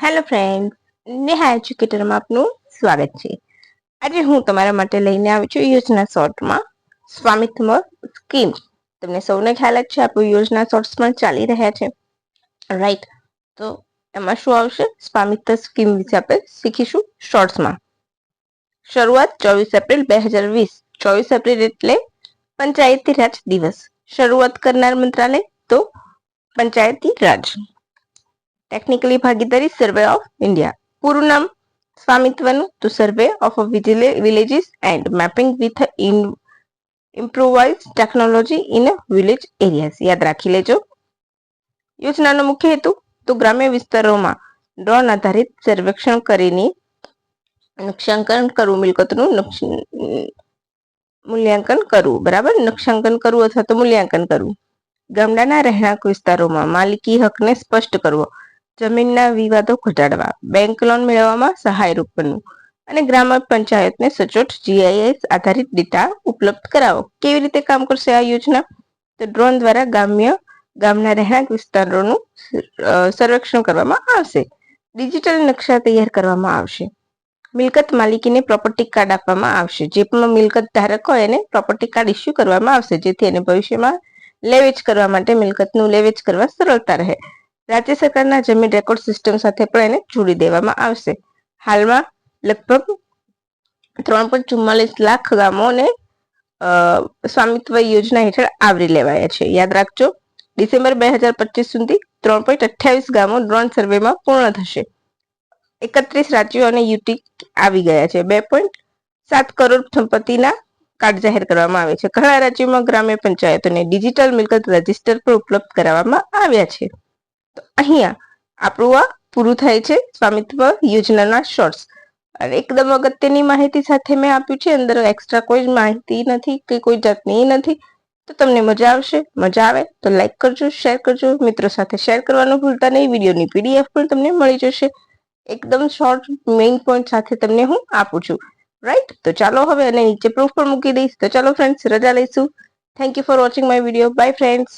Hello friend, Neha એજ્યુકેટરમાં આપનું સ્વાગત છે. આજે હું તમારા માટે લઈને આવી છું યોજના શોર્ટમાં સ્વામિત્વ સ્કીમ. તમને સૌને ખ્યાલ જ છે આપણું યોજના શોર્ટ્સ પણ ચાલી રહ્યા છે, રાઈટ? તો એમાં શું આવશે? સ્વામિત્વ સ્કીમ વિશે આપણે શીખીશું શોર્ટ્સમાં. શરૂઆત 24 એપ્રિલ 2020. 24 એપ્રિલ એટલે પંચાયતી રાજ દિવસ. શરૂઆત કરનાર મંત્રાલય તો પંચાયતી રાજ. ટેકનિકલી ભાગીદારી સર્વે ઓફ ઇન્ડિયા. પૂરું નામ સ્વામિત્વનું તો survey of villages and mapping with improvise technology in village areas. યાદ રાખી લેજો. યોજનાનો મુખ્ય હેતુ તો ગ્રામ્ય વિસ્તારોમાં ડ્રોન આધારિત સર્વેક્ષણ કરીને નકશાંકન કરવું, મિલકતનું મૂલ્યાંકન કરવું, બરાબર? નકશાંકન કરવું અથવા તો મૂલ્યાંકન કરવું. ગામડાના રહેણાંક વિસ્તારોમાં માલિકી હકને સ્પષ્ટ કરવો, જમીનના વિવાદો ઘટાડવા, બેંક લોન મેળવવામાં સહાયરૂપ બનવું અને ગ્રામ પંચાયતને સચોટ GIS આધારિત ડેટા ઉપલબ્ધ કરાવો. કેવી રીતે કામ કરશે આ યોજના? તો ડ્રોન દ્વારા ગામના રહેણાંક વિસ્તારોનું સર્વેક્ષણ કરવામાં આવશે. ડિજિટલ નકશા તૈયાર કરવામાં આવશે. મિલકત માલિકીને પ્રોપર્ટી કાર્ડ આપવામાં આવશે. જે પણ મિલકત ધારક હોય એને પ્રોપર્ટી કાર્ડ ઇસ્યુ કરવામાં આવશે, જેથી એને ભવિષ્યમાં લેવેચ કરવા માટે મિલકતનું લેવેચ કરવા સરળતા રહે. રાજ્ય સરકારના જમીન રેકોર્ડ સિસ્ટમ સાથે પણ એને જોડી દેવામાં આવશે. હાલમાં લગભગ 3.44 લાખ ગામોને સ્વામિત્વ યોજના હેઠળ આવરી લેવાયા છે. યાદ રાખજો, ડિસેમ્બર 2025 સુધી 3.28 ગામો ડ્રોન સર્વેમાં પૂર્ણ થશે. 31 રાજ્યો અને યુટી આવી ગયા છે. 2.7 કરોડ સંપત્તિના કાર્ડ જાહેર કરવામાં આવે છે. ઘણા રાજ્યોમાં ગ્રામ્ય પંચાયતોને ડિજિટલ મિલકત રજિસ્ટર પર ઉપલબ્ધ કરાવવામાં આવ્યા છે. તો અહીંયા આપણું આ પૂરું થાય છે સ્વામિત્વ યોજનાના શોર્ટ્સ. અને એકદમ અગત્યની માહિતી સાથે મેં આપ્યું છે. અંદર એક્સ્ટ્રા કોઈ માહિતી નથી કે કોઈ જાતની નથી. તો તમને મજા આવશે. મજા આવે તો લાઈક કરજો, શેર કરજો, મિત્રો સાથે શેર કરવાનું ભૂલતા નહીં. વિડીયોની PDF પણ તમને મળી જશે. એકદમ શોર્ટ મેઇન પોઈન્ટ સાથે તમને હું આપું છું, રાઈટ? તો ચાલો હવે, અને નીચે પ્રૂફ પણ મૂકી દઈશ. તો ચાલો ફ્રેન્ડ્સ, રજા લઈશું. Thank you for watching my video. By friends.